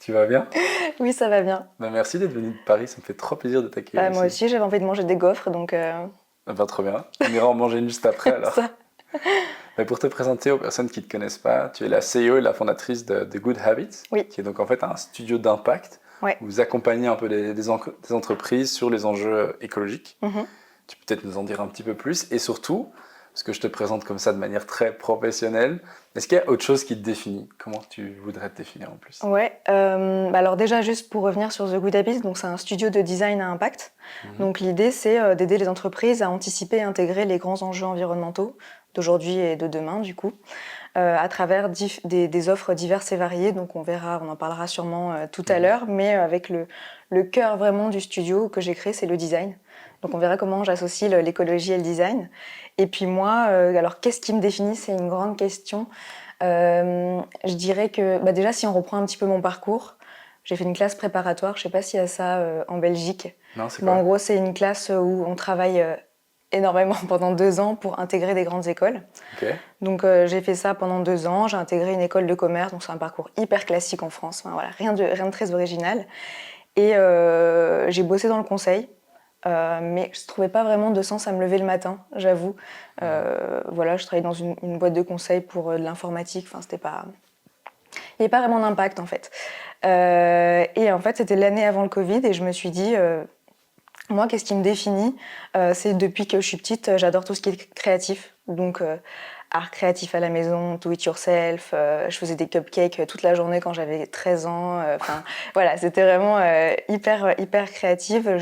Tu vas bien? Oui, ça va bien. Ben, merci d'être venu de Paris, ça me fait trop plaisir de t'accueillir Moi ici. aussi, j'avais envie de manger des gaufres, donc Ah ben, trop bien. On ira en manger une juste après alors. ça. Ben, pour te présenter aux personnes qui ne te connaissent pas, tu es la CEO et la fondatrice de Good Habits, Oui. qui est donc en fait un studio d'impact Ouais. où vous accompagnez un peu des entreprises sur les enjeux écologiques. Mhm. Tu peux peut-être nous en dire un petit peu plus et surtout, parce que je te présente comme ça de manière très professionnelle, est-ce qu'il y a autre chose qui te définit? Comment tu voudrais te définir en plus? Ouais. Alors déjà, juste pour revenir sur The Good Habits, donc c'est un studio de design à impact. Donc l'idée, c'est d'aider les entreprises à anticiper et intégrer les grands enjeux environnementaux d'aujourd'hui et de demain, du coup, à travers des offres diverses et variées. Donc on verra, on en parlera sûrement tout à l'heure, mais avec le cœur vraiment du studio que j'ai créé, c'est le design. Donc on verra comment j'associe l'écologie et le design. Et puis moi, alors qu'est-ce qui me définit? C'est une grande question. Je dirais que déjà, si on reprend un petit peu mon parcours, j'ai fait une classe préparatoire. Je sais pas s'il y a ça en Belgique. Non, c'est Mais en quoi? gros, c'est une classe où on travaille énormément pendant 2 ans pour intégrer des grandes écoles. Ok. Donc j'ai fait ça pendant 2 ans. J'ai intégré une école de commerce, donc c'est un parcours hyper classique en France. Enfin, voilà, rien de très original. Et j'ai bossé dans le conseil. Mais je ne trouvais pas vraiment de sens à me lever le matin, j'avoue. Voilà, je travaillais dans une boîte de conseil pour de l'informatique. Enfin, c'était pas... Il n'y avait pas vraiment d'impact, en fait. Et en fait, c'était l'année avant le Covid et je me suis dit, moi, qu'est-ce qui me définit? C'est depuis que je suis petite, j'adore tout ce qui est créatif. Donc, art créatif à la maison, do it yourself. Je faisais des cupcakes toute la journée quand j'avais 13 ans. Enfin, voilà, c'était vraiment hyper créative.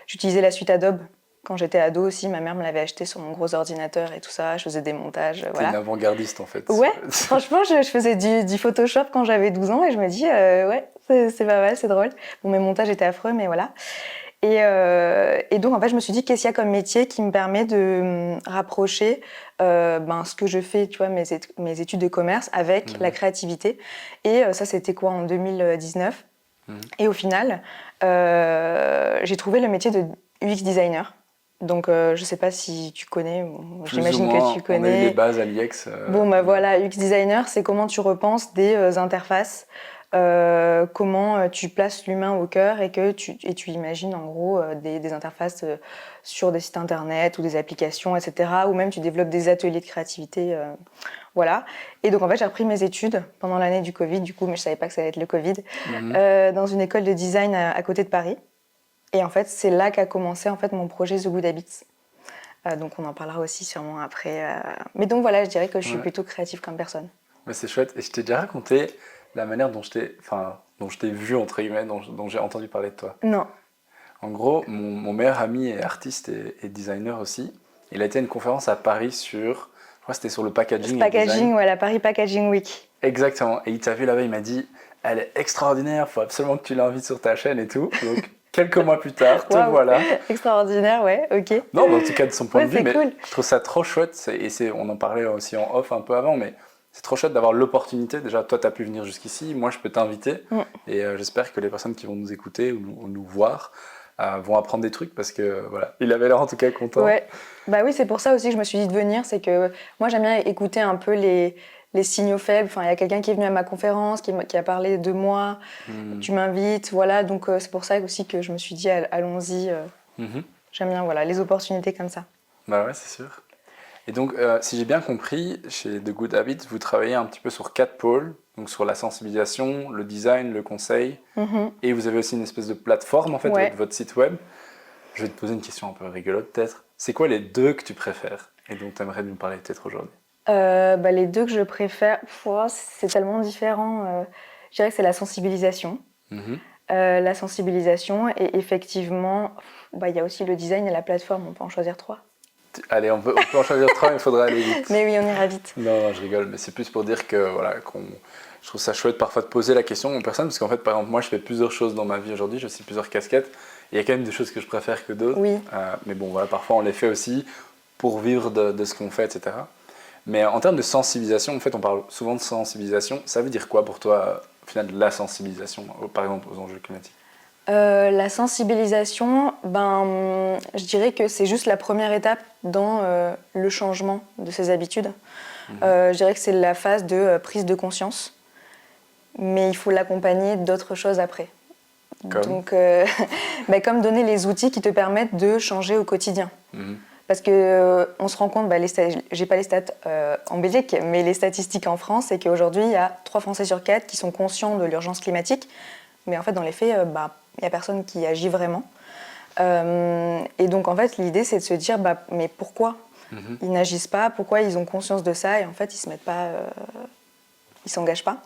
J'utilisais la suite Adobe quand j'étais ado aussi. Ma mère me l'avait acheté sur mon gros ordinateur et tout ça. Je faisais des montages, T'es une voilà. avant-gardiste en fait. Ouais, franchement, je faisais du Photoshop quand j'avais 12 ans et je me dis, ouais, c'est pas mal, c'est drôle. Bon, mes montages étaient affreux, mais voilà. Et donc, en fait, je me suis dit, qu'est-ce qu'il y a comme métier qui me permet de rapprocher ce que je fais, tu vois, mes études de commerce avec la créativité. Et ça, c'était quoi, en 2019. Et au final, j'ai trouvé le métier de UX designer. Donc, je sais pas si tu connais, Plus ou j'imagine que moins, tu on a eu les connais. bases à l'IEX. Bon, voilà, UX designer, c'est comment tu repenses des interfaces, comment tu places l'humain au cœur et tu imagines en gros des interfaces sur des sites internet ou des applications, etc. Ou même tu développes des ateliers de créativité, voilà. Et donc en fait, j'ai repris mes études pendant l'année du Covid, du coup, mais je savais pas que ça allait être le Covid, dans une école de design à côté de Paris. Et en fait, c'est là qu'a commencé en fait mon projet The Good Habits. Donc on en parlera aussi sûrement après. Mais donc voilà, je dirais que je suis Ouais. plutôt créative comme personne. Mais c'est chouette. Et je t'ai déjà raconté la manière dont je t'ai vu, entre guillemets, dont j'ai entendu parler de toi. Non. En gros, mon meilleur ami est artiste et designer aussi. Il a été à une conférence à Paris sur, je crois que c'était sur le packaging et le design. Packaging, ouais, la Paris Packaging Week. Exactement. Et il t'a vu là-bas, il m'a dit, elle est extraordinaire, faut absolument que tu l'invites sur ta chaîne et tout. Donc, quelques mois plus tard, te Waouh. voilà. Extraordinaire, ouais, ok. Non, mais en tout cas, de son point Ouais, de vue, c'est mais cool. je trouve ça trop chouette. On en parlait aussi en off un peu avant, mais c'est trop chouette d'avoir l'opportunité. Déjà, toi, tu as pu venir jusqu'ici, moi, je peux t'inviter. Et j'espère que les personnes qui vont nous écouter ou nous voir vont apprendre des trucs parce que, voilà, il avait l'air en tout cas content. Ouais. Bah oui, c'est pour ça aussi que je me suis dit de venir. C'est que moi, j'aime bien écouter un peu les signaux faibles. Enfin, il y a quelqu'un qui est venu à ma conférence, qui a parlé de moi. Tu m'invites, voilà. Donc, c'est pour ça aussi que je me suis dit, allons-y. J'aime bien, voilà, les opportunités comme ça. Bah ouais, c'est sûr. Et donc, si j'ai bien compris, chez The Good Habits, vous travaillez un petit peu sur 4 pôles, donc sur la sensibilisation, le design, le conseil, et vous avez aussi une espèce de plateforme en fait, Ouais. votre site web. Je vais te poser une question un peu rigolote peut-être. C'est quoi les 2 que tu préfères et dont tu aimerais nous parler peut-être aujourd'hui? Les 2 que je préfère, c'est tellement différent. Je dirais que c'est la sensibilisation. La sensibilisation et effectivement, il y a aussi le design et la plateforme. On peut en choisir 3. Allez, on peut en choisir 3, mais il faudra aller vite. Mais oui, on ira vite. Non, je rigole, mais c'est plus pour dire que voilà, je trouve ça chouette parfois de poser la question aux personnes, parce qu'en fait, par exemple, moi, je fais plusieurs choses dans ma vie aujourd'hui, j'ai aussi plusieurs casquettes. Il y a quand même des choses que je préfère que d'autres. Oui. Mais bon, voilà, parfois, on les fait aussi pour vivre de ce qu'on fait, etc. Mais en termes de sensibilisation, en fait, on parle souvent de sensibilisation. Ça veut dire quoi pour toi, au final, la sensibilisation, par exemple, aux enjeux climatiques? La sensibilisation, je dirais que c'est juste la première étape dans le changement de ses habitudes. Je dirais que c'est la phase de prise de conscience. mais il faut l'accompagner d'autres choses après. Comme Donc, comme donner les outils qui te permettent de changer au quotidien. Parce qu'on se rend compte, j'ai pas les stats en Belgique, mais les statistiques en France, c'est qu'aujourd'hui, il y a 3 Français sur 4 qui sont conscients de l'urgence climatique. Mais en fait, dans les faits, il n'y a personne qui agit vraiment. Et donc, en fait, l'idée, c'est de se dire, mais pourquoi ils n'agissent pas? Pourquoi ils ont conscience de ça? Et en fait, ils se mettent pas... ils s'engagent pas.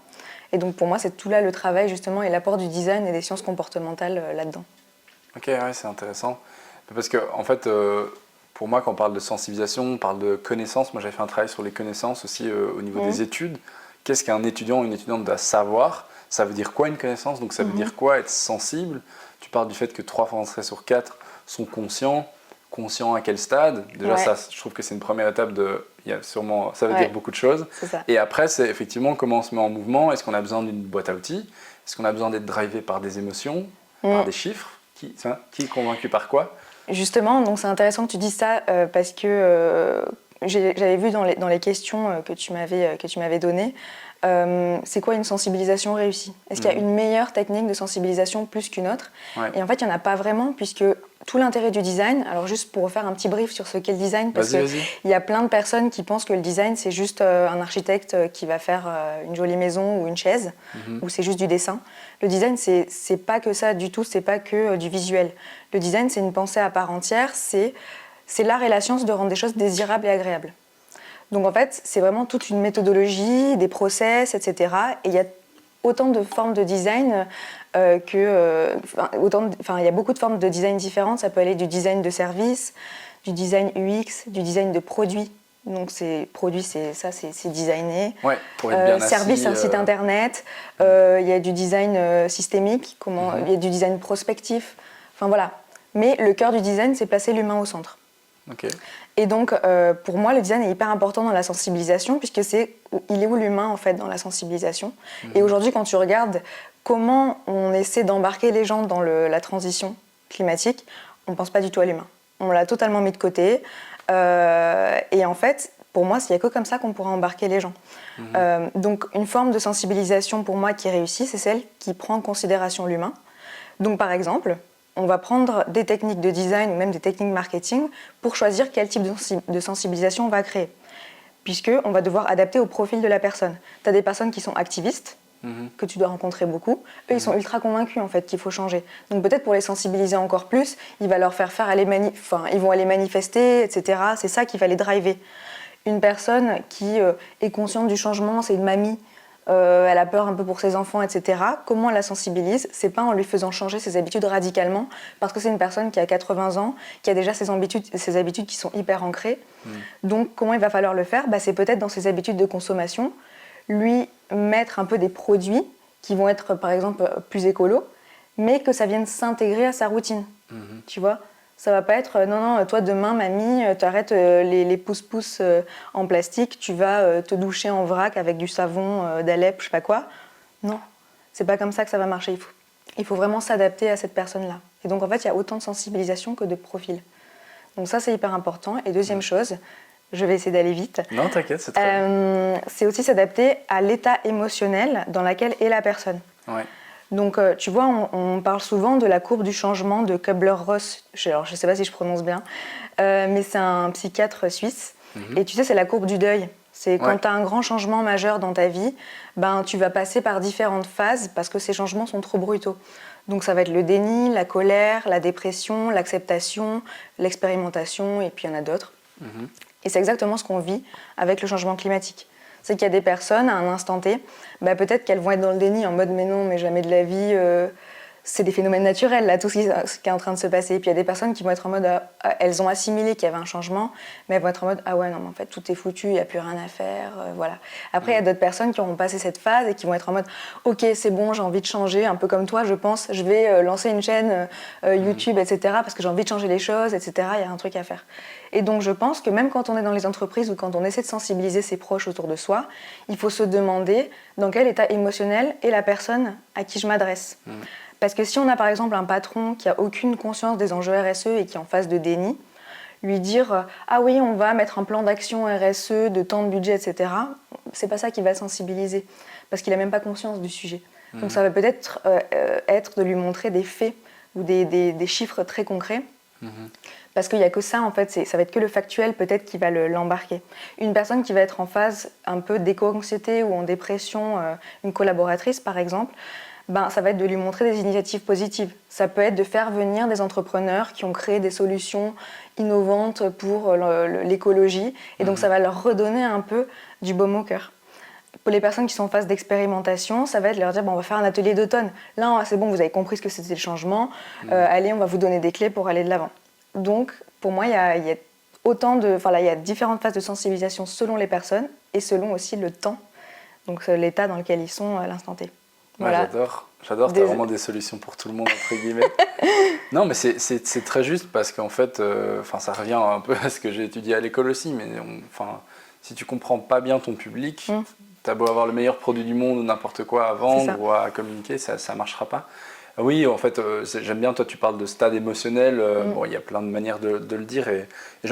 Et donc, pour moi, c'est tout là le travail, justement, et l'apport du design et des sciences comportementales là-dedans. Ok, ouais, c'est intéressant. Parce que, en fait, pour moi, quand on parle de sensibilisation, on parle de connaissances. Moi, j'avais fait un travail sur les connaissances aussi au niveau des études. Qu'est-ce qu'un étudiant ou une étudiante doit savoir? Ça veut dire quoi une connaissance? Donc, ça veut dire quoi être sensible? Tu parles du fait que 3 Français sur 4 sont conscients. Conscients à quel stade? Déjà, ça, je trouve que c'est une première étape ça veut dire beaucoup de choses. Et après, c'est effectivement comment on se met en mouvement. Est-ce qu'on a besoin d'une boîte à outils? Est-ce qu'on a besoin d'être drivé par des émotions, par des chiffres? Qui est convaincu par quoi? Justement, donc c'est intéressant que tu dises ça parce que j'avais vu dans les questions que tu m'avais données, c'est quoi une sensibilisation réussie? Est-ce qu'il y a une meilleure technique de sensibilisation plus qu'une autre? Et en fait, il n'y en a pas vraiment, puisque tout l'intérêt du design, alors juste pour faire un petit brief sur ce qu'est le design, parce qu'il y a plein de personnes qui pensent que le design, c'est juste un architecte qui va faire une jolie maison ou une chaise, ou c'est juste du dessin. Le design, c'est pas que ça du tout, c'est pas que du visuel. Le design, c'est une pensée à part entière, c'est l'art et la science de rendre des choses désirables et agréables. Donc en fait, c'est vraiment toute une méthodologie, des process, etc. Et il y a autant de formes de design il y a beaucoup de formes de design différentes. Ça peut aller du design de service, du design UX, du design de produits. Donc produit, c'est designé. Ouais, pour être bien assis, service, un site internet. Il y a du design systémique, il y a du design prospectif. Enfin voilà. Mais le cœur du design, c'est placer l'humain au centre. Okay. Et donc, pour moi, le design est hyper important dans la sensibilisation, puisque il est où l'humain, en fait, dans la sensibilisation. Et aujourd'hui, quand tu regardes comment on essaie d'embarquer les gens dans la transition climatique, on ne pense pas du tout à l'humain. On l'a totalement mis de côté. Et en fait, pour moi, il n'y a que comme ça qu'on pourra embarquer les gens. Donc, une forme de sensibilisation, pour moi, qui réussit, c'est celle qui prend en considération l'humain. Donc, par exemple, on va prendre des techniques de design ou même des techniques marketing pour choisir quel type de sensibilisation on va créer. Puisqu'on va devoir adapter au profil de la personne. Tu as des personnes qui sont activistes, que tu dois rencontrer beaucoup. Eux, ils sont ultra convaincus en fait, qu'il faut changer. Donc peut-être pour les sensibiliser encore plus, il va leur faire ils vont aller manifester, etc. C'est ça qui va les driver. Une personne qui est consciente du changement, c'est une mamie, elle a peur un peu pour ses enfants, etc. Comment on la sensibilise? C'est pas en lui faisant changer ses habitudes radicalement, parce que c'est une personne qui a 80 ans, qui a déjà ses habitudes qui sont hyper ancrées. Donc comment il va falloir le faire? C'est peut-être dans ses habitudes de consommation, lui mettre un peu des produits qui vont être par exemple plus écolos, mais que ça vienne s'intégrer à sa routine. Tu vois? Ça va pas être non, toi demain, mamie, t'arrêtes les pousse-pousse en plastique, tu vas te doucher en vrac avec du savon d'Alep, je sais pas quoi. Non, c'est pas comme ça que ça va marcher. Il faut vraiment s'adapter à cette personne-là. Et donc en fait, il y a autant de sensibilisation que de profil. Donc ça, c'est hyper important. Et deuxième chose, je vais essayer d'aller vite. Non, t'inquiète, c'est très bien. C'est aussi s'adapter à l'état émotionnel dans lequel est la personne. Ouais. Donc, tu vois, on parle souvent de la courbe du changement de Kubler-Ross. Alors, je ne sais pas si je prononce bien, mais c'est un psychiatre suisse. Et tu sais, c'est la courbe du deuil. C'est quand tu as un grand changement majeur dans ta vie, tu vas passer par différentes phases parce que ces changements sont trop brutaux. Donc, ça va être le déni, la colère, la dépression, l'acceptation, l'expérimentation, et puis il y en a d'autres. Et c'est exactement ce qu'on vit avec le changement climatique. C'est qu'il y a des personnes, à un instant T, peut-être qu'elles vont être dans le déni en mode « mais non, mais jamais de la vie, c'est des phénomènes naturels, là, tout ce qui est en train de se passer ». Et puis il y a des personnes qui vont être en mode elles ont assimilé qu'il y avait un changement, mais elles vont être en mode « ah ouais, non, mais en fait, tout est foutu, il n'y a plus rien à faire, voilà ». Après, il y a d'autres personnes qui auront passé cette phase et qui vont être en mode « ok, c'est bon, j'ai envie de changer, un peu comme toi, je pense, je vais lancer une chaîne YouTube, etc. parce que j'ai envie de changer les choses, etc. Il y a un truc à faire ». Et donc je pense que même quand on est dans les entreprises ou quand on essaie de sensibiliser ses proches autour de soi, il faut se demander dans quel état émotionnel est la personne à qui je m'adresse. Parce que si on a par exemple un patron qui n'a aucune conscience des enjeux RSE et qui est en phase de déni, lui dire « ah oui, on va mettre un plan d'action RSE de tant de budget, etc. » c'est pas ça qui va sensibiliser, parce qu'il a même pas conscience du sujet. Donc ça va peut-être être de lui montrer des faits ou des chiffres très concrets. Parce qu'il n'y a que ça, en fait, ça va être que le factuel peut-être qui va l'embarquer. Une personne qui va être en phase un peu d'éco-anxiété ou en dépression, une collaboratrice par exemple, ça va être de lui montrer des initiatives positives. Ça peut être de faire venir des entrepreneurs qui ont créé des solutions innovantes pour l'écologie, et donc ça va leur redonner un peu du baume au cœur. Pour les personnes qui sont en phase d'expérimentation, ça va être leur dire on va faire un atelier d'automne. Là, c'est bon, vous avez compris ce que c'était le changement. Allez, on va vous donner des clés pour aller de l'avant. Donc, pour moi, il y a différentes phases de sensibilisation selon les personnes et selon aussi le temps, donc l'état dans lequel ils sont à l'instant T. Voilà. Ouais, j'adore, tu as vraiment des solutions pour tout le monde, entre guillemets. Non, mais c'est très juste parce qu'en fait, ça revient un peu à ce que j'ai étudié à l'école aussi, mais si tu comprends pas bien ton public, t'as beau avoir le meilleur produit du monde ou n'importe quoi à vendre ou à communiquer, ça ne marchera pas. Oui, en fait, j'aime bien, toi tu parles de stade émotionnel, il y a plein de manières de le dire, et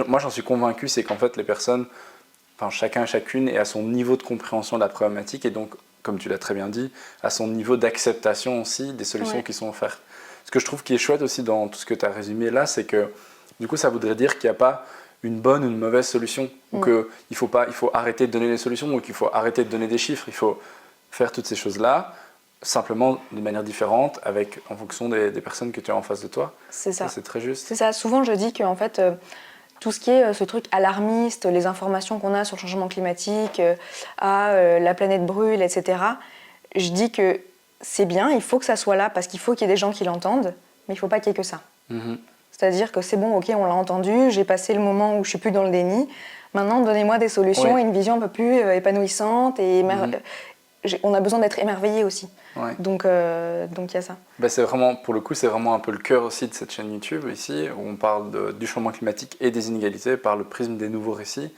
moi j'en suis convaincu, c'est qu'en fait les personnes, chacun et chacune est à son niveau de compréhension de la problématique, et donc, comme tu l'as très bien dit, à son niveau d'acceptation aussi des solutions qui sont offertes. Ce que je trouve qui est chouette aussi dans tout ce que tu as résumé là, c'est que du coup ça voudrait dire qu'il n'y a pas une bonne ou une mauvaise solution, ou qu'il faut arrêter de donner les solutions, ou qu'il faut arrêter de donner des chiffres, il faut faire toutes ces choses-là, simplement de manière différente, en fonction des personnes que tu as en face de toi. C'est ça. C'est très juste. C'est ça. Souvent, je dis qu'en fait, tout ce qui est ce truc alarmiste, les informations qu'on a sur le changement climatique, la planète brûle, etc., je dis que c'est bien, il faut que ça soit là, parce qu'il faut qu'il y ait des gens qui l'entendent, mais il ne faut pas qu'il y ait que ça. C'est-à-dire que c'est bon, ok, on l'a entendu, j'ai passé le moment où je ne suis plus dans le déni, maintenant donnez-moi des solutions et une vision un peu plus épanouissante, et on a besoin d'être émerveillé aussi. Ouais. Donc il y a ça. C'est vraiment, pour le coup, c'est vraiment un peu le cœur aussi de cette chaîne YouTube ici, où on parle du changement climatique et des inégalités par le prisme des nouveaux récits.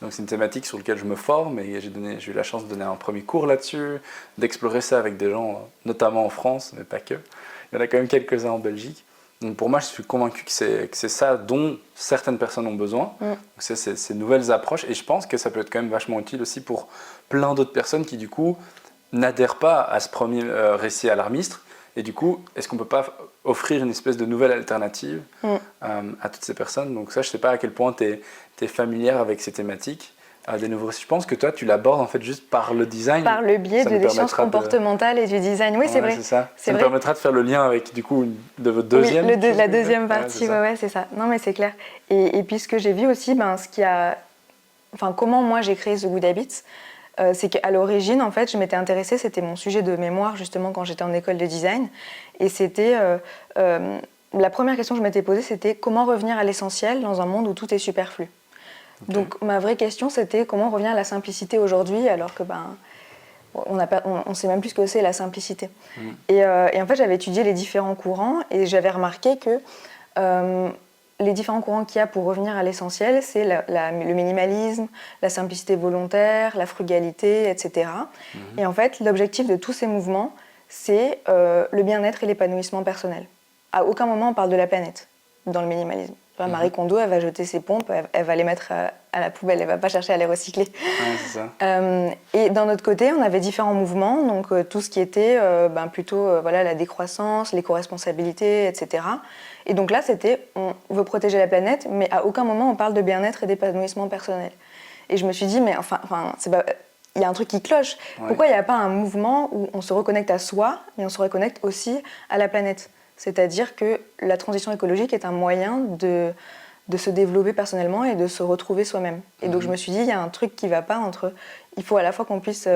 Donc c'est une thématique sur laquelle je me forme, et j'ai eu la chance de donner un premier cours là-dessus, d'explorer ça avec des gens, notamment en France, mais pas que. Il y en a quand même quelques-uns en Belgique. Donc pour moi, je suis convaincu que c'est ça dont certaines personnes ont besoin. Donc c'est ces nouvelles approches, et je pense que ça peut être quand même vachement utile aussi pour plein d'autres personnes qui du coup n'adhèrent pas à ce premier récit alarmiste, et du coup, est-ce qu'on ne peut pas offrir une espèce de nouvelle alternative à toutes ces personnes? Donc ça, je ne sais pas à quel point tu es familière avec ces thématiques. Des nouveaux récits. Je pense que toi, tu l'abordes en fait juste par le design. Par le biais des sciences comportementales et du design. Oui, c'est vrai. C'est ça. Ça me permettra de faire le lien avec du coup de votre deuxième. Oui, la deuxième partie. Ouais, c'est ça. Non, mais c'est clair. Et puis ce que j'ai vu aussi, comment moi j'ai créé The Good Habits, c'est qu'à l'origine, en fait, je m'étais intéressée, c'était mon sujet de mémoire justement quand j'étais en école de design, et c'était la première question que je m'étais posée, c'était comment revenir à l'essentiel dans un monde où tout est superflu. Okay. Donc ma vraie question, c'était comment revenir à la simplicité aujourd'hui, alors que on sait même plus ce que c'est la simplicité. Et en fait, j'avais étudié les différents courants, et j'avais remarqué que les différents courants qu'il y a pour revenir à l'essentiel, c'est le minimalisme, la simplicité volontaire, la frugalité, etc. Et en fait, l'objectif de tous ces mouvements, c'est le bien-être et l'épanouissement personnel. À aucun moment on parle de la planète dans le minimalisme. Marie Kondo, elle va jeter ses pompes, elle va les mettre à la poubelle, elle ne va pas chercher à les recycler. Ouais, c'est ça. Et d'un autre côté, on avait différents mouvements, donc tout ce qui était plutôt la décroissance, l'éco-responsabilité, etc. Et donc là, c'était, on veut protéger la planète, mais à aucun moment on parle de bien-être et d'épanouissement personnel. Et je me suis dit, mais il y a un truc qui cloche. Ouais. Pourquoi il n'y a pas un mouvement où on se reconnecte à soi, mais on se reconnecte aussi à la planète ? C'est-à-dire que la transition écologique est un moyen de se développer personnellement et de se retrouver soi-même. Et donc je me suis dit, il y a un truc qui ne va pas entre... Il faut à la fois qu'on puisse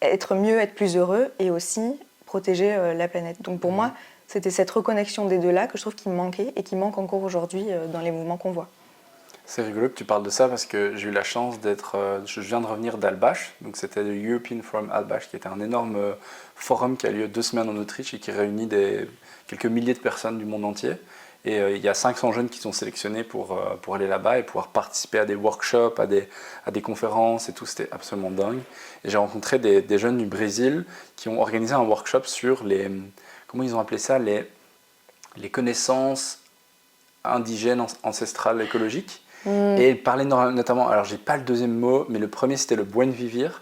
être mieux, être plus heureux, et aussi protéger la planète. Donc pour moi, c'était cette reconnexion des deux-là que je trouve qui me manquait et qui manque encore aujourd'hui dans les mouvements qu'on voit. C'est rigolo que tu parles de ça parce que j'ai eu la chance d'être... je viens de revenir d'Albâche, donc c'était le European Forum Albâche, qui était un énorme forum qui a lieu 2 semaines en Autriche et qui réunit quelques milliers de personnes du monde entier. Et il y a 500 jeunes qui sont sélectionnés pour aller là-bas et pouvoir participer à des workshops, à des conférences et tout. C'était absolument dingue. Et j'ai rencontré des jeunes du Brésil qui ont organisé un workshop sur les... Comment ils ont appelé ça ? Les connaissances indigènes ancestrales écologiques. Et elle parlait notamment, alors j'ai pas le deuxième mot, mais le premier c'était le buen vivir.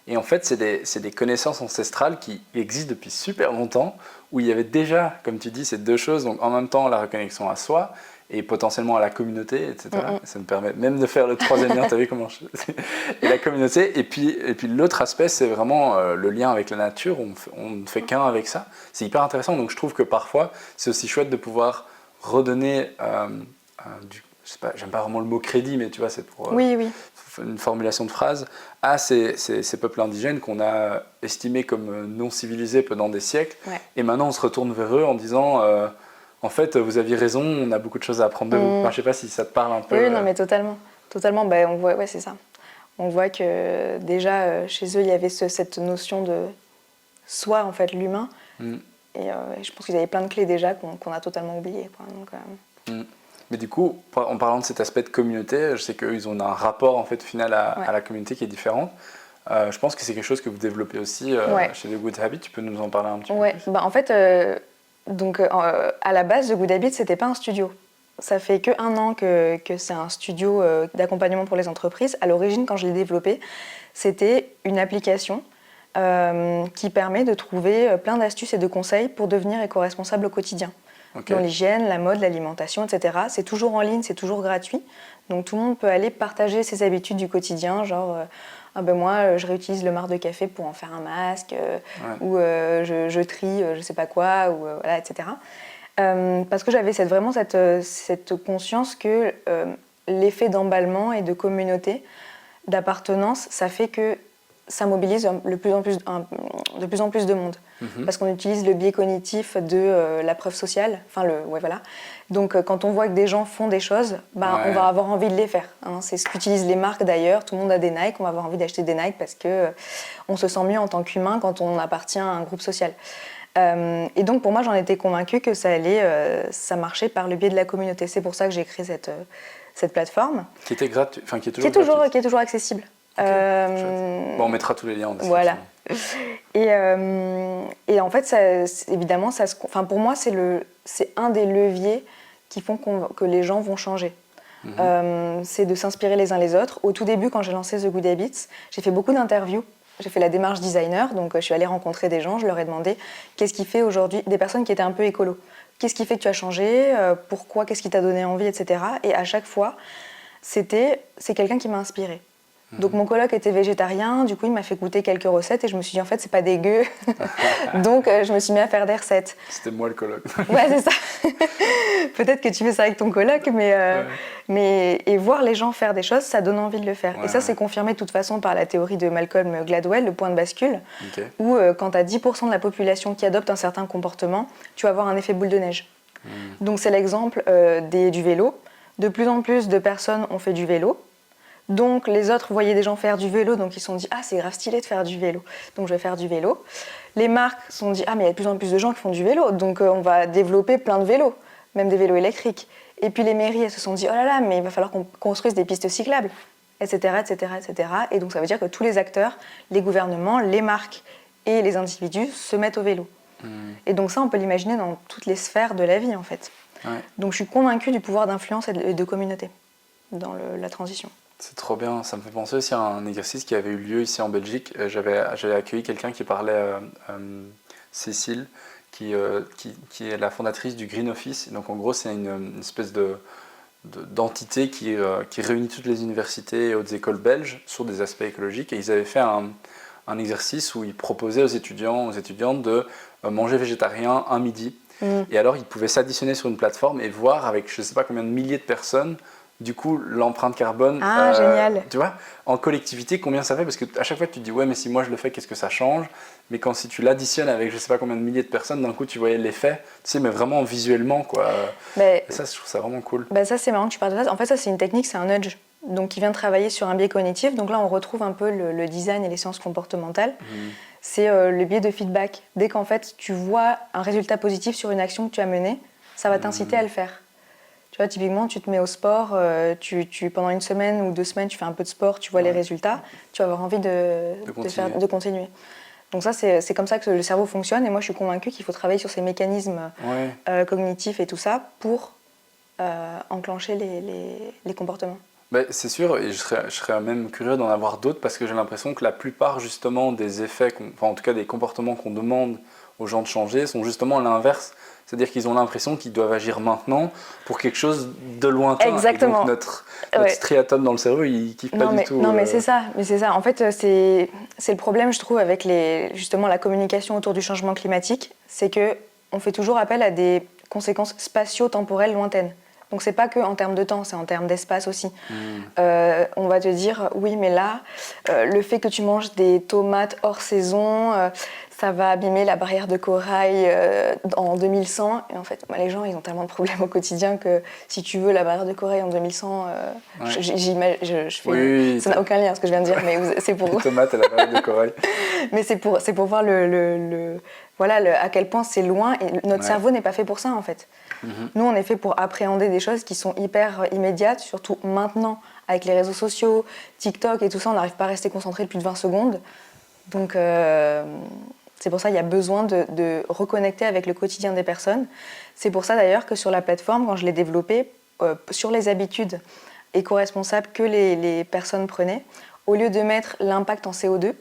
Et en fait, c'est des connaissances ancestrales qui existent depuis super longtemps, où il y avait déjà, comme tu dis, ces deux choses, donc en même temps la reconnexion à soi et potentiellement à la communauté, etc. Ça me permet même de faire le troisième lien, tu as vu comment et la communauté. Et puis l'autre aspect, c'est vraiment le lien avec la nature, on ne fait qu'un avec ça. C'est hyper intéressant, donc je trouve que parfois, c'est aussi chouette de pouvoir redonner je sais pas, j'aime pas vraiment le mot crédit, mais tu vois, c'est pour une formulation de phrase, à ces peuples indigènes qu'on a estimés comme non civilisés pendant des siècles. Ouais. Et maintenant, on se retourne vers eux en disant en fait, vous aviez raison, on a beaucoup de choses à apprendre de vous. Enfin, je sais pas si ça te parle un peu. Oui, non, mais totalement. Totalement, bah, on voit, ouais, c'est ça. On voit que déjà, chez eux, il y avait cette notion de soi, en fait, l'humain. Et je pense qu'ils avaient plein de clés déjà qu'on a totalement oubliées. Donc, Mais du coup, en parlant de cet aspect de communauté, je sais qu'eux, ils ont un rapport en fait, au final à la communauté qui est différent. Je pense que c'est quelque chose que vous développez aussi chez The Good Habit. Tu peux nous en parler un petit peu plus? Bah, en fait, à la base, The Good Habit, c'était pas un studio. Ça fait que 1 an que c'est un studio d'accompagnement pour les entreprises. À l'origine, quand je l'ai développé, c'était une application qui permet de trouver plein d'astuces et de conseils pour devenir éco-responsable au quotidien. Dans l'hygiène, la mode, l'alimentation, etc. C'est toujours en ligne, c'est toujours gratuit. Donc tout le monde peut aller partager ses habitudes du quotidien, genre moi je réutilise le marc de café pour en faire un masque, ou je trie je sais pas quoi, ou voilà, etc. Parce que j'avais vraiment cette conscience que l'effet d'emballement et de communauté, d'appartenance, ça fait que ça mobilise de plus en plus de monde. Parce qu'on utilise le biais cognitif de la preuve sociale. Voilà. Donc quand on voit que des gens font des choses, on va avoir envie de les faire. C'est ce qu'utilisent les marques d'ailleurs. Tout le monde a des Nike, on va avoir envie d'acheter des Nike parce qu'on se sent mieux en tant qu'humain quand on appartient à un groupe social. Et donc pour moi, j'en étais convaincue que ça marchait par le biais de la communauté. C'est pour ça que j'ai créé cette plateforme. Qui était gratuite, qui est toujours accessible. On mettra tous les liens en description. Voilà. Et en fait, évidemment, pour moi, c'est un des leviers qui font que les gens vont changer. C'est de s'inspirer les uns les autres. Au tout début, quand j'ai lancé The Good Habits, j'ai fait beaucoup d'interviews. J'ai fait la démarche designer, donc je suis allée rencontrer des gens, je leur ai demandé qu'est-ce qui fait aujourd'hui, des personnes qui étaient un peu écolo. Qu'est-ce qui fait que tu as changé, pourquoi, qu'est-ce qui t'a donné envie, etc. Et à chaque fois, c'est quelqu'un qui m'a inspirée. Donc mon coloc était végétarien, du coup il m'a fait goûter quelques recettes et je me suis dit en fait c'est pas dégueu. Donc je me suis mis à faire des recettes. C'était moi le coloc. Ouais, c'est ça. Peut-être que tu fais ça avec ton coloc, et voir les gens faire des choses, ça donne envie de le faire. Et ça c'est confirmé de toute façon par la théorie de Malcolm Gladwell, le point de bascule, où quand tu as 10% de la population qui adopte un certain comportement, tu vas avoir un effet boule de neige. Donc c'est l'exemple du vélo. De plus en plus de personnes ont fait du vélo. Donc les autres voyaient des gens faire du vélo, donc ils se sont dit « Ah, c'est grave stylé de faire du vélo, donc je vais faire du vélo ». Les marques se sont dit « Ah, mais il y a de plus en plus de gens qui font du vélo, donc on va développer plein de vélos, même des vélos électriques ». Et puis les mairies, elles se sont dit « Oh là là, mais il va falloir qu'on construise des pistes cyclables », etc., etc., etc. Et donc ça veut dire que tous les acteurs, les gouvernements, les marques et les individus se mettent au vélo. Et donc ça, on peut l'imaginer dans toutes les sphères de la vie, en fait. Donc je suis convaincue du pouvoir d'influence et de communauté dans la transition. C'est trop bien, ça me fait penser aussi à un exercice qui avait eu lieu ici en Belgique. J'avais accueilli quelqu'un qui parlait, Cécile, qui est la fondatrice du Green Office. Donc en gros, c'est une espèce d'entité qui réunit toutes les universités et hautes écoles belges sur des aspects écologiques. Et ils avaient fait un exercice où ils proposaient aux étudiantes de manger végétarien un midi. Et alors, ils pouvaient s'additionner sur une plateforme et voir avec je ne sais pas combien de milliers de personnes du coup, l'empreinte carbone, génial. Tu vois, en collectivité, combien ça fait? Parce qu'à chaque fois, tu te dis, ouais, mais si moi je le fais, qu'est-ce que ça change? Mais si tu l'additionnes avec je sais pas combien de milliers de personnes, d'un coup, tu voyais l'effet, tu sais, mais vraiment visuellement, quoi. Et ça, je trouve ça vraiment cool. Ça, c'est marrant que tu parles de ça. En fait, ça, c'est une technique, c'est un nudge. Donc, qui vient travailler sur un biais cognitif. Donc là, on retrouve un peu le design et les sciences comportementales. C'est le biais de feedback. Dès qu'en fait, tu vois un résultat positif sur une action que tu as menée, ça va t'inciter à le faire. Tu vois, typiquement, tu te mets au sport, pendant 1 semaine ou 2 semaines, tu fais un peu de sport, tu vois les résultats, tu vas avoir envie de continuer. Donc ça, c'est comme ça que le cerveau fonctionne. Et moi, je suis convaincue qu'il faut travailler sur ces mécanismes cognitifs et tout ça pour enclencher les comportements. Ben, c'est sûr, et je serais même curieux d'en avoir d'autres parce que j'ai l'impression que la plupart justement des effets, enfin en tout cas des comportements qu'on demande aux gens de changer sont justement à l'inverse. C'est-à-dire qu'ils ont l'impression qu'ils doivent agir maintenant pour quelque chose de lointain. Exactement. Et donc notre striatum dans le cerveau, il kiffe pas du tout. Non, mais c'est ça. En fait, c'est le problème, je trouve, avec justement la communication autour du changement climatique, c'est qu'on fait toujours appel à des conséquences spatio-temporelles lointaines. Donc c'est pas que en termes de temps, c'est en termes d'espace aussi. On va te dire, oui, mais là, le fait que tu manges des tomates hors saison, ça va abîmer la barrière de corail en 2100. Et en fait, les gens, ils ont tellement de problèmes au quotidien que si tu veux la barrière de corail en 2100, oui, ça n'a aucun lien ce que je viens de dire, mais c'est pour... Les tomates et la barrière de corail. Mais c'est pour voir à quel point c'est loin et notre cerveau n'est pas fait pour ça en fait. Nous, on est fait pour appréhender des choses qui sont hyper immédiates, surtout maintenant avec les réseaux sociaux, TikTok et tout ça, on n'arrive pas à rester concentré plus de 20 secondes. Donc c'est pour ça qu'il y a besoin de reconnecter avec le quotidien des personnes. C'est pour ça d'ailleurs que sur la plateforme, quand je l'ai développée, sur les habitudes éco-responsables que les personnes prenaient, au lieu de mettre l'impact en CO2,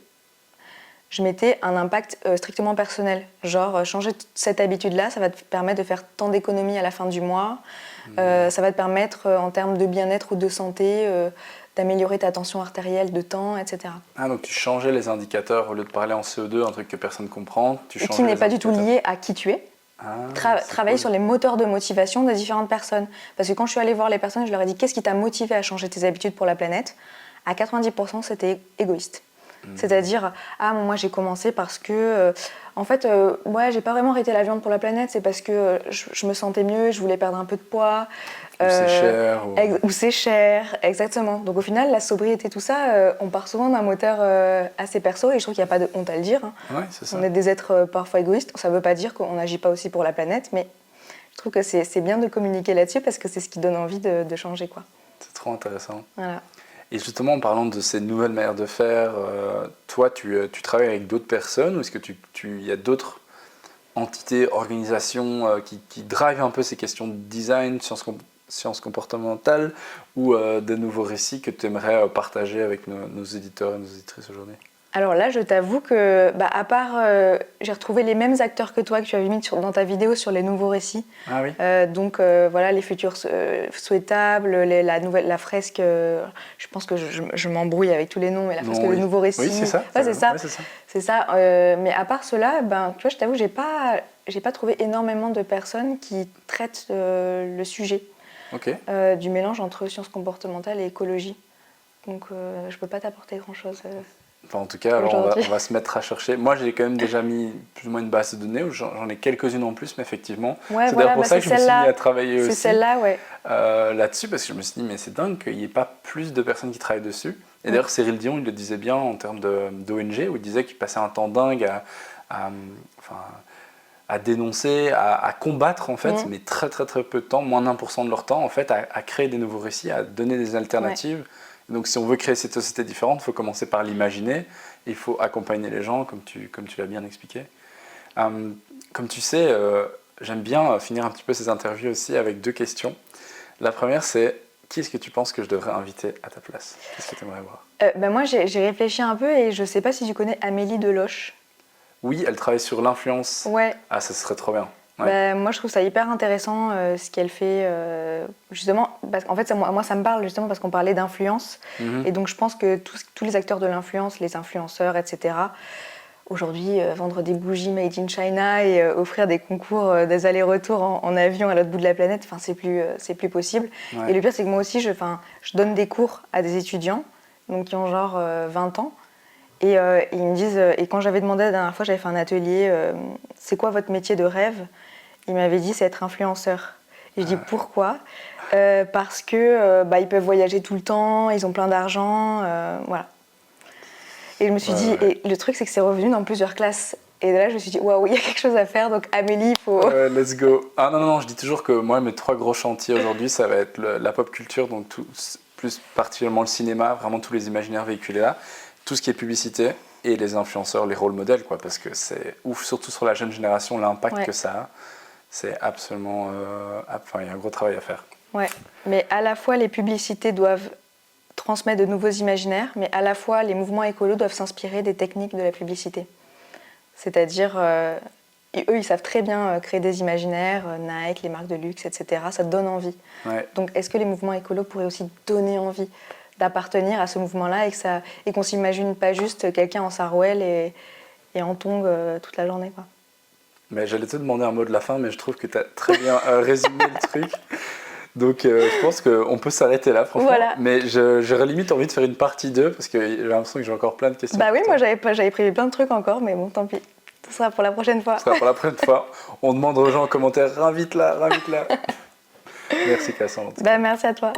je mettais un impact strictement personnel. Genre, changer cette habitude-là, ça va te permettre de faire tant d'économies à la fin du mois. Ça va te permettre, en termes de bien-être ou de santé, d'améliorer ta tension artérielle de temps, etc. Ah, donc tu changeais les indicateurs, au lieu de parler en CO2, un truc que personne ne comprend, et qui n'est pas du tout lié à qui tu es. Travailler sur les moteurs de motivation des différentes personnes. Parce que quand je suis allée voir les personnes, je leur ai dit « Qu'est-ce qui t'a motivé à changer tes habitudes pour la planète ?» À 90%, c'était égoïste. C'est-à-dire, moi j'ai commencé parce que, j'ai pas vraiment arrêté la viande pour la planète, c'est parce que je me sentais mieux, je voulais perdre un peu de poids. Ou c'est cher. Ou c'est cher, exactement. Donc au final, la sobriété, tout ça, on part souvent d'un moteur assez perso et je trouve qu'il n'y a pas de honte à le dire. Ouais, c'est ça. On est des êtres parfois égoïstes, ça ne veut pas dire qu'on n'agit pas aussi pour la planète, mais je trouve que c'est bien de communiquer là-dessus parce que c'est ce qui donne envie de changer, quoi. C'est trop intéressant. Voilà. Et justement, en parlant de ces nouvelles manières de faire, toi, tu travailles avec d'autres personnes ou est-ce qu'il y a d'autres entités, organisations qui drivent un peu ces questions de design, sciences comportementales ou des nouveaux récits que tu aimerais partager avec nos éditeurs et nos éditrices aujourd'hui? Alors là, je t'avoue que, à part, j'ai retrouvé les mêmes acteurs que toi que tu avais mis dans ta vidéo sur les nouveaux récits. Ah oui. Les futurs souhaitables, la fresque. Je pense que je m'embrouille avec tous les noms, mais la fresque de nouveaux récits. Oui, c'est ça. Ouais, c'est ça. Mais à part cela, tu vois, je t'avoue, j'ai pas trouvé énormément de personnes qui traitent le sujet du mélange entre sciences comportementales et écologie. Donc, je peux pas t'apporter grand-chose. Enfin, en tout cas, alors on va se mettre à chercher. Moi, j'ai quand même déjà mis plus ou moins une base de données, où j'en ai quelques-unes en plus, mais effectivement, c'est d'ailleurs pour ça que je me suis mis à travailler aussi là-dessus, parce que je me suis dit, mais c'est dingue qu'il n'y ait pas plus de personnes qui travaillent dessus. Et d'ailleurs, Cyril Dion, il le disait bien en termes d'ONG, où il disait qu'il passait un temps dingue à dénoncer, à combattre, en fait, mais très, très, très peu de temps, moins d'1% de leur temps, en fait, à créer des nouveaux récits, à donner des alternatives. Ouais. Donc si on veut créer cette société différente, il faut commencer par l'imaginer, il faut accompagner les gens, comme tu l'as bien expliqué. Comme tu sais, j'aime bien finir un petit peu ces interviews aussi avec 2 questions. La première, c'est qui est-ce que tu penses que je devrais inviter à ta place? Qu'est-ce que tu aimerais voir? Moi, j'ai réfléchi un peu et je ne sais pas si tu connais Amélie Deloche. Oui, elle travaille sur l'influence. Ouais. Ah, ça serait trop bien. Ouais. Moi, je trouve ça hyper intéressant ce qu'elle fait, justement, parce qu'en fait, moi, ça me parle justement parce qu'on parlait d'influence. Et donc, je pense que tous les acteurs de l'influence, les influenceurs, etc., aujourd'hui, vendre des bougies made in China et offrir des concours, des allers-retours en avion à l'autre bout de la planète, c'est plus possible. Ouais. Et le pire, c'est que moi aussi, je donne des cours à des étudiants donc, qui ont genre 20 ans. Et ils me disent, et quand j'avais demandé la dernière fois, j'avais fait un atelier, c'est quoi votre métier de rêve? Ils m'avaient dit, c'est être influenceur. Et je dis, pourquoi? Parce que ils peuvent voyager tout le temps, ils ont plein d'argent, voilà. Et je me suis dit, et le truc, c'est que c'est revenu dans plusieurs classes. Et là, je me suis dit, waouh, il y a quelque chose à faire, donc Amélie, il faut... let's go. Ah non, je dis toujours que moi, mes 3 gros chantiers aujourd'hui, ça va être la pop culture, donc plus particulièrement le cinéma, vraiment tous les imaginaires véhiculés là. Tout ce qui est publicité et les influenceurs, les rôles modèles, quoi, parce que c'est ouf, surtout sur la jeune génération, l'impact que ça a, c'est absolument... il y a un gros travail à faire. Ouais, mais à la fois les publicités doivent transmettre de nouveaux imaginaires, mais à la fois les mouvements écolos doivent s'inspirer des techniques de la publicité. C'est-à-dire, eux, ils savent très bien créer des imaginaires, Nike, les marques de luxe, etc. Ça donne envie. Ouais. Donc, est-ce que les mouvements écolos pourraient aussi donner envie d'appartenir à ce mouvement-là et qu'on s'imagine pas juste quelqu'un en sarouel et en tongs toute la journée, quoi. Mais j'allais te demander un mot de la fin, mais je trouve que tu as très bien résumé le truc. Donc je pense qu'on peut s'arrêter là, franchement. Voilà. Mais j'aurais limite envie de faire une partie 2, parce que j'ai l'impression que j'ai encore plein de questions. Bah oui, moi j'avais prévu plein de trucs encore, mais bon, tant pis. Ce sera pour la prochaine fois. Ce sera pour la prochaine fois. On demande aux gens en commentaire, invite-la. Merci Cassandre. Bah merci à toi.